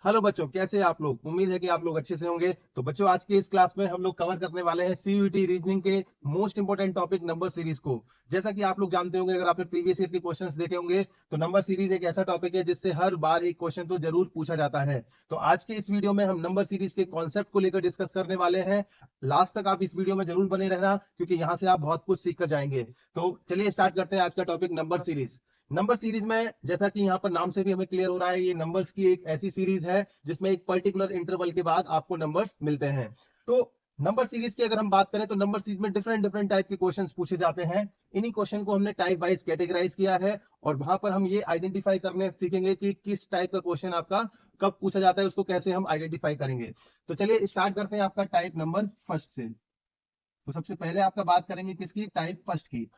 Hello बच्चों, कैसे हैं आप लोग। उम्मीद है कि आप लोग अच्छे से होंगे। तो बच्चों, आज के इस क्लास में हम लोग कवर करने वाले हैं सीयूईटी रीजनिंग के most important topic number series को। जैसा कि आप लोग जानते होंगे, अगर आपने प्रीवियस ईयर के क्वेश्चंस देखे होंगे, तो नंबर सीरीज एक ऐसा टॉपिक है जिससे हर बार एक क्वेश्चन तो जरूर पूछा जाता है। तो आज के इस वीडियो में हम नंबर सीरीज के कॉन्सेप्ट को लेकर डिस्कस करने वाले हैं। लास्ट तक आप इस वीडियो में जरूर बने रहना, क्योंकि यहाँ से आप बहुत कुछ सीख कर जाएंगे। तो चलिए स्टार्ट करते हैं आज का topic number series. Number series में, जैसा कि यहाँ पर नाम से भी हमें क्लियर हो रहा है, ये नंबर्स की एक ऐसी सीरीज है जिसमें एक पर्टिकुलर इंटरवल के बाद आपको नंबर्स मिलते हैं। तो नंबर सीरीज की अगर हम बात करें, तो नंबर सीरीज में डिफरेंट डिफरेंट टाइप के क्वेश्चंस पूछे जाते हैं। इन्हीं क्वेश्चन को हमने टाइप वाइज कैटेगराइज किया है, और वहां पर हम ये आइडेंटिफाई करने सीखेंगे कि किस टाइप का क्वेश्चन आपका कब पूछा जाता है, उसको कैसे हम आइडेंटिफाई करेंगे। तो चलिए स्टार्ट करते हैं आपका टाइप नंबर फर्स्ट से। तो सबसे पहले आपका बात करेंगे किसकी, टाइप फर्स्ट की।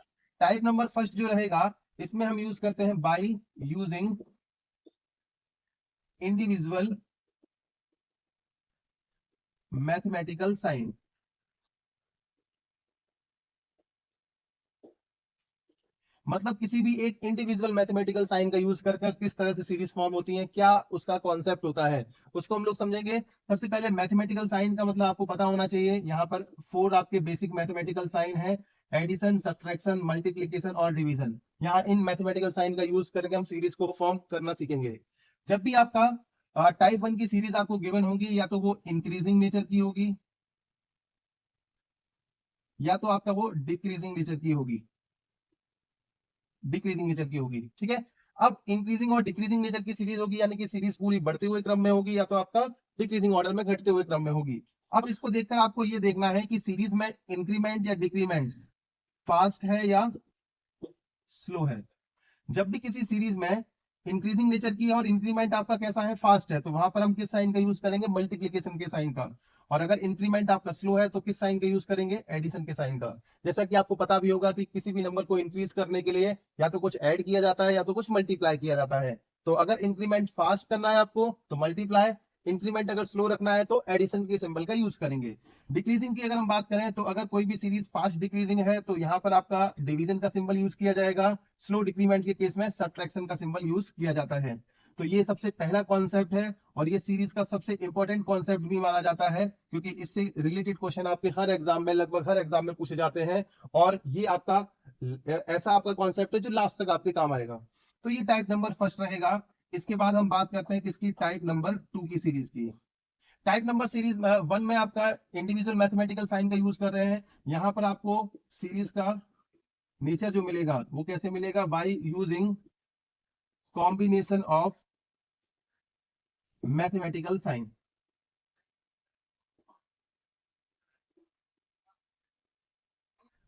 टाइप नंबर फर्स्ट जो रहेगा, इसमें हम यूज करते हैं by using individual mathematical sign. मतलब किसी भी एक इंडिविजुअल मैथमेटिकल साइन का यूज कर किस तरह से सीरीज फॉर्म होती है, क्या उसका कॉन्सेप्ट होता है, उसको हम लोग समझेंगे। सबसे पहले मैथमेटिकल साइन का मतलब आपको पता होना चाहिए। यहाँ पर 4 आपके बेसिक मैथमेटिकल साइन है: एडिशन, सब्ट्रैक्शन, मल्टीप्लीकेशन और डिवीजन। यहाँ इन मैथमेटिकल साइन का यूज करके हम सीरीज को फॉर्म करना सीखेंगे। जब भी आपका टाइप 1 की सीरीज आपको गिवन होगी, या तो वो इंक्रीजिंग नेचर की होगी, या तो आपका वो डिक्रीजिंग नेचर की होगी। डिक्रीजिंग नेचर की होगी, ठीक है। अब इंक्रीजिंग और डिक्रीजिंग नेचर की सीरीज होगी, यानी कि सीरीज पूरी बढ़ते हुए क्रम में होगी, या तो आपका डिक्रीजिंग ऑर्डर में घटते हुए क्रम में होगी। अब इसको देखकर आपको ये देखना है कि सीरीज में इंक्रीमेंट या डिक्रीमेंट फास्ट है या स्लो है। जब भी किसी सीरीज में इंक्रीजिंग नेचर की है और इंक्रीमेंट आपका कैसा है, फास्ट है, तो वहां पर हम किस साइन का यूज करेंगे, मल्टीप्लीकेशन के साइन का। और अगर इंक्रीमेंट आपका स्लो है, तो किस साइन का यूज करेंगे, एडिशन के साइन का। जैसा कि आपको पता भी होगा कि किसी भी नंबर को इंक्रीज करने के लिए या तो कुछ ऐड किया जाता है, या तो कुछ मल्टीप्लाई किया जाता है। तो अगर इंक्रीमेंट फास्ट करना है आपको, तो मल्टीप्लाई। इंक्रीमेंट अगर स्लो रखना है, तो एडिशन के सिंबल का यूज करेंगे। डिक्रीजिंग की अगर हम बात करें, तो अगर कोई भी सीरीज फास्ट डिक्रीजिंग है, तो यहाँ पर आपका डिवीजन का सिंबल यूज किया जाएगा। स्लो डिक्रीमेंट के केस में सब्ट्रैक्शन का सिंबल यूज किया जाता है। तो ये सबसे पहला कॉन्सेप्ट है, और ये सीरीज का सबसे इंपॉर्टेंट कॉन्सेप्ट भी माना जाता है, क्योंकि इससे रिलेटेड क्वेश्चन आपके हर एग्जाम में, लगभग हर एग्जाम में पूछे जाते हैं। और ये आपका ऐसा आपका कॉन्सेप्ट है जो लास्ट तक आपके काम आएगा। तो ये टाइप नंबर फर्स्ट रहेगा। इसके बाद हम बात करते हैं किसकी, टाइप नंबर 2 की सीरीज की। टाइप नंबर सीरीज 1 में आपका इंडिविजुअल मैथमेटिकल साइन का यूज कर रहे हैं। यहां पर आपको सीरीज का नेचर जो मिलेगा, वो कैसे मिलेगा, by using combination of mathematical sign.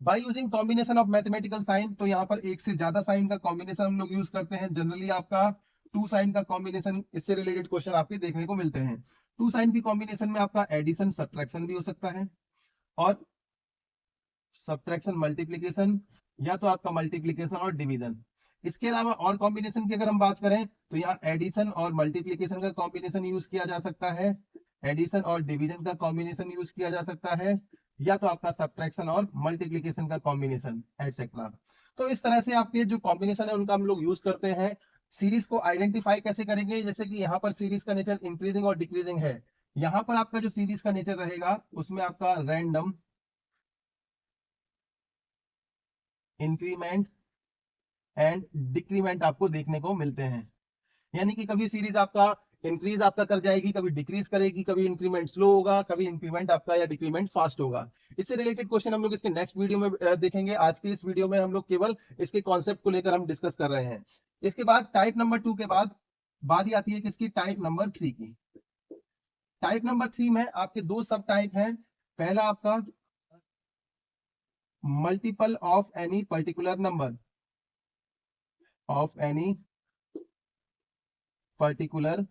By using combination of mathematical sign, तो यहाँ पर एक से ज्यादा साइन का कॉम्बिनेशन हम लोग यूज करते हैं। जनरली आपका 2 साइन का कॉम्बिनेशन, इससे रिलेटेड क्वेश्चन आपके देखने को मिलते हैं। 2 साइन की कॉम्बिनेशन में आपका एडिशन सब्ट्रैक्शन भी हो सकता है, और सब्ट्रैक्शन मल्टीप्लीकेशन, या तो आपका मल्टीप्लीकेशन और डिवीजन। इसके अलावा और कॉम्बिनेशन की अगर हम बात करें, तो यहाँ एडिशन और मल्टीप्लीकेशन का कॉम्बिनेशन यूज किया जा सकता है, एडिशन और डिवीजन का कॉम्बिनेशन यूज किया जा सकता है, या तो आपका सब्ट्रैक्शन और मल्टीप्लीकेशन का कॉम्बिनेशन, एटसेट्रा। तो इस तरह से आपके जो कॉम्बिनेशन है उनका हम लोग यूज करते हैं। सीरीज को आइडेंटिफाई कैसे करेंगे, जैसे कि यहाँ पर सीरीज का नेचर इंक्रीजिंग और डिक्रीजिंग है। यहाँ पर आपका जो सीरीज का नेचर रहेगा, उसमें आपका रैंडम, इंक्रीमेंट एंड डिक्रीमेंट आपको देखने को मिलते हैं। यानी कि कभी सीरीज आपका इंक्रीज आपका कर जाएगी, कभी डिक्रीज करेगी, कभी इंक्रीमेंट स्लो होगा, कभी इंक्रीमेंट आपका या डिक्रीमेंट फास्ट होगा। इससे रिलेटेड क्वेश्चन हम लोग इसके नेक्स्ट वीडियो में देखेंगे। आज के इस वीडियो में हम लोग केवल इसके कॉन्सेप्ट को लेकर हम डिस्कस कर रहे हैं। इसके बाद टाइप नंबर 2 के बाद बारी आती है किसकी, टाइप नंबर 3 की। टाइप नंबर 3 में आपके 2 सब टाइप हैं। पहला आपका multiple of any particular number, of any particular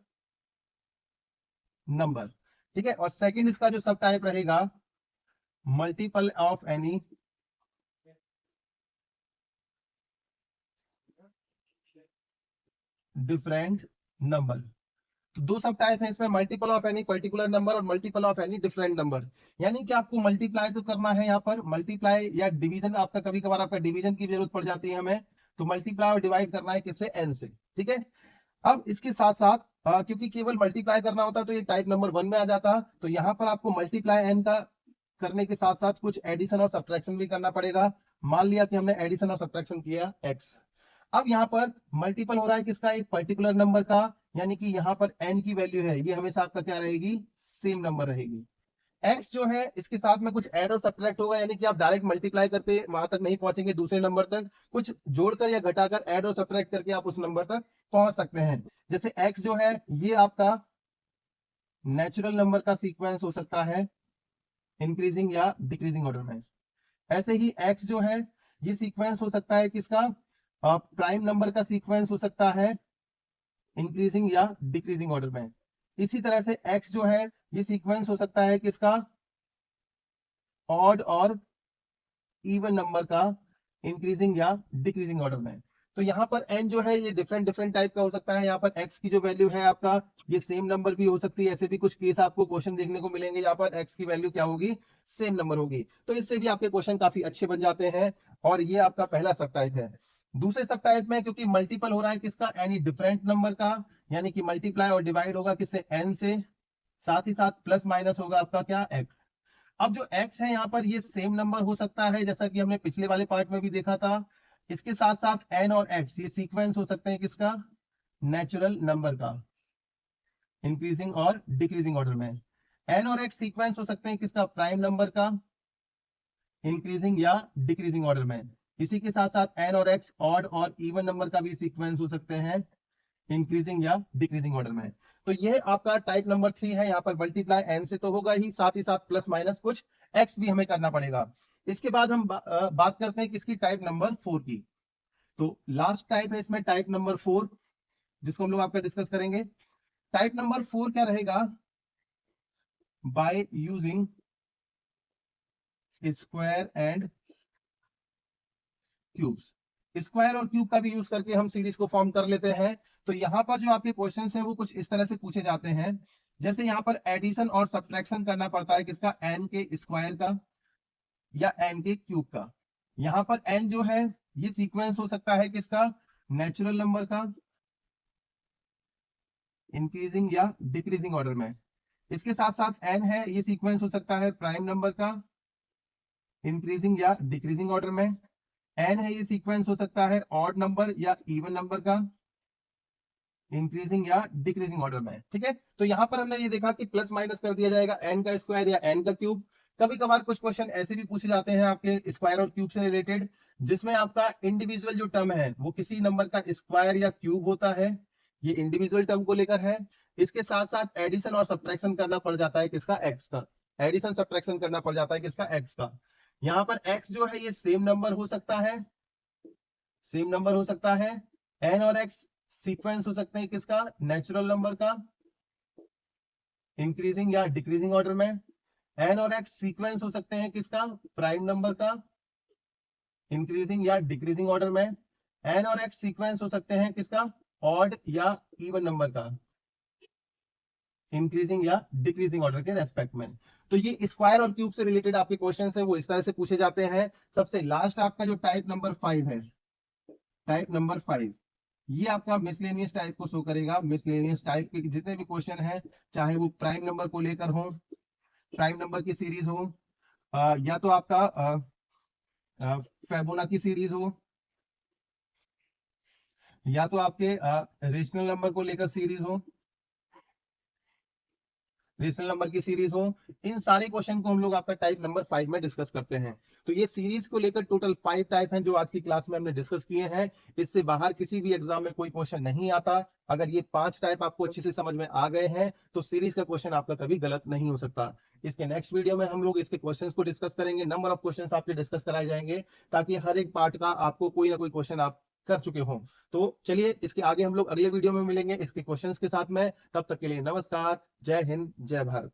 number, ठीक है। और सेकंड इसका जो सब टाइप रहेगा, multiple of any different number. तो 2 सब टाइप है इसमें, multiple of any particular number और multiple of any different number. यानी कि आपको मल्टीप्लाई तो करना है, यहाँ पर मल्टीप्लाई या डिवीजन, आपका कभी कभार आपका डिवीजन की जरूरत पड़ जाती है हमें, तो मल्टीप्लाई और डिवाइड करना है किससे, एन से, ठीक है। अब इसके साथ साथ क्योंकि केवल मल्टीप्लाई करना होता तो ये टाइप नंबर 1 में आ जाता, तो यहाँ पर आपको मल्टीप्लाई एन का करने के साथ साथ कुछ एडिशन और सब्ट्रैक्शन भी करना पड़ेगा। मान लिया कि हमने एडिशन और सब्ट्रैक्शन किया एक्स, अब यहाँ पर मल्टीपल हो रहा है किसका, एक पर्टिकुलर नंबर का, यानी कि यहाँ पर n की वैल्यू है ये हमेशा आपका क्या रहेगी, सेम नंबर रहेगी। x जो है इसके साथ में कुछ ऐड और सब्ट्रैक्ट होगा, यानी कि आप डायरेक्ट मल्टीप्लाई करके वहां तक नहीं पहुंचेंगे दूसरे नंबर तक, कुछ जोड़कर या घटाकर ऐड और सब्ट्रैक्ट करके आप उस नंबर तक पहुंच सकते हैं। जैसे x जो है ये आपका नेचुरल नंबर का सीक्वेंस हो सकता है इंक्रीजिंग या डिक्रीजिंग ऑर्डर में। ऐसे ही x जो है ये सीक्वेंस हो सकता है किसका, प्राइम नंबर का सीक्वेंस हो सकता है इंक्रीजिंग या डिक्रीजिंग ऑर्डर में। इसी तरह से x जो है ये सीक्वेंस हो सकता है किसका, ऑड और इवन नंबर का इंक्रीजिंग या डिक्रीजिंग ऑर्डर में। तो यहाँ पर n जो है ये डिफरेंट डिफरेंट टाइप का हो सकता है। यहाँ पर x की जो वैल्यू है आपका ये सेम नंबर भी हो सकती है, ऐसे भी कुछ केस आपको क्वेश्चन देखने को मिलेंगे यहाँ पर x की वैल्यू क्या होगी, सेम नंबर होगी। तो इससे भी आपके क्वेश्चन काफी अच्छे बन जाते हैं, और ये आपका पहला सब टाइप है। दूसरे सब टाइप में क्योंकि मल्टीपल हो रहा है किसका, एनी डिफरेंट नंबर का, यानी कि मल्टीप्लाई और डिवाइड होगा किससे, n से, साथ ही साथ प्लस माइनस होगा आपका क्या, x। अब जो x है यहाँ पर ये सेम नंबर हो सकता है, जैसा कि हमने पिछले वाले पार्ट में भी देखा था। इसके साथ साथ n और x ये सीक्वेंस हो सकते हैं किसका, नेचुरल नंबर का, इंक्रीजिंग और डिक्रीजिंग ऑर्डर में। n और x सीक्वेंस हो सकते हैं किसका, प्राइम नंबर का, इंक्रीजिंग या डिक्रीजिंग ऑर्डर में। इसी के साथ साथ n और x ऑड और इवन नंबर का भी सीक्वेंस हो सकते हैं इंक्रीजिंग या डिक्रीजिंग ऑर्डर में। तो ये आपका टाइप नंबर 3 है। यहाँ पर मल्टीप्लाई n से तो होगा ही साथ प्लस माइनस कुछ x भी हमें करना पड़ेगा। इसके बाद हम बात करते हैं किसकी, टाइप नंबर 4 की। तो लास्ट टाइप है इसमें टाइप नंबर 4, जिसको हम लोग आपका डिस्कस करेंगे। टाइप नंबर 4 क्या रहेगा, by using square and cubes. Square और क्यूब का भी यूज करके हम सीरीज को फॉर्म कर लेते हैं। तो यहाँ पर जो आपके क्वेश्चंस हैं वो कुछ इस तरह से पूछे जाते हैं, जैसे यहाँ पर एडिशन और सब्ट्रैक्शन करना पड़ता है किसका, n के स्क्वायर का या n के क्यूब का। यहाँ पर n जो है ये सीक्वेंस हो सकता है किसका, नेचुरल नंबर का, इंक्रीजिंग या डिक्रीजिंग ऑर्डर में। इसके साथ साथ n है ये सीक्वेंस हो सकता है प्राइम नंबर का, इंक्रीजिंग या डिक्रीजिंग ऑर्डर में। n है ये सीक्वेंस हो सकता है ऑड नंबर या इवन नंबर का, इंक्रीजिंग या डिक्रीजिंग ऑर्डर में। ठीक है, तो यहाँ पर हमने ये देखा कि प्लस माइनस कर दिया जाएगा n का स्क्वायर या n का क्यूब। कभी कभार कुछ क्वेश्चन ऐसे भी पूछे जाते हैं आपके स्क्वायर और क्यूब से रिलेटेड, जिसमें आपका इंडिविजुअल जो टर्म है वो किसी नंबर का स्क्वायर या क्यूब होता है, ये इंडिविजुअल टर्म को लेकर है। इसके साथ साथ एडिशन और सब्ट्रैक्शन करना पड़ जाता है किसका, x का। एडिशन सब्ट्रैक्शन करना पड़ जाता है किसका, x का। यहाँ पर x जो है ये सेम नंबर हो सकता है, सेम नंबर हो सकता है। n और x सीक्वेंस हो सकते हैं किसका, नेचुरल नंबर का, इंक्रीजिंग या डिक्रीजिंग ऑर्डर में। n और x सीक्वेंस हो सकते हैं किसका, प्राइम नंबर का, इंक्रीजिंग या डिक्रीजिंग ऑर्डर में। n और x सीक्वेंस हो सकते हैं किसका, ऑड या इवन नंबर का, इंक्रीजिंग या डिक्रीजिंग ऑर्डर के रेस्पेक्ट में। तो ये स्क्वायर और क्यूब से रिलेटेड आपके क्वेश्चंस हैं वो इस तरह से पूछे जाते हैं। सबसे लास्ट आपका जो टाइप नंबर 5 है, टाइप नंबर 5 ये आपका मिसलेनियस टाइप को शो करेगा। मिसलेनियस टाइप के जितने भी क्वेश्चन हैं, चाहे वो प्राइम नंबर को लेकर हो, प्राइम नंबर की सीरीज हो, या तो आपका फेबोना की सीरीज हो, या तो आपके रेशनल नंबर को लेकर सीरीज हो, रेशनल नंबर की सीरीज हो, इन सारे क्वेश्चन को हम लोग आपका टाइप नंबर 5 में डिस्कस करते हैं। तो ये सीरीज को लेकर टोटल 5 टाइप हैं जो आज की क्लास में हमने डिस्कस किए हैं। इससे बाहर किसी भी एग्जाम में कोई क्वेश्चन नहीं आता। अगर ये 5 टाइप आपको अच्छे से समझ में आ गए हैं तो सीरीज का क्वेश्चन आपका कभी गलत नहीं हो सकता। इसके नेक्स्ट वीडियो में हम लोग इसके क्वेश्चंस को डिस्कस करेंगे, नंबर ऑफ क्वेश्चंस आपके डिस्कस कराए जाएंगे, ताकि हर एक पार्ट का आपको कोई ना कोई क्वेश्चन आप कर चुके हों। तो चलिए इसके आगे हम लोग अगले वीडियो में मिलेंगे इसके क्वेश्चंस के साथ में। तब तक के लिए नमस्कार, जय हिंद, जय भारत।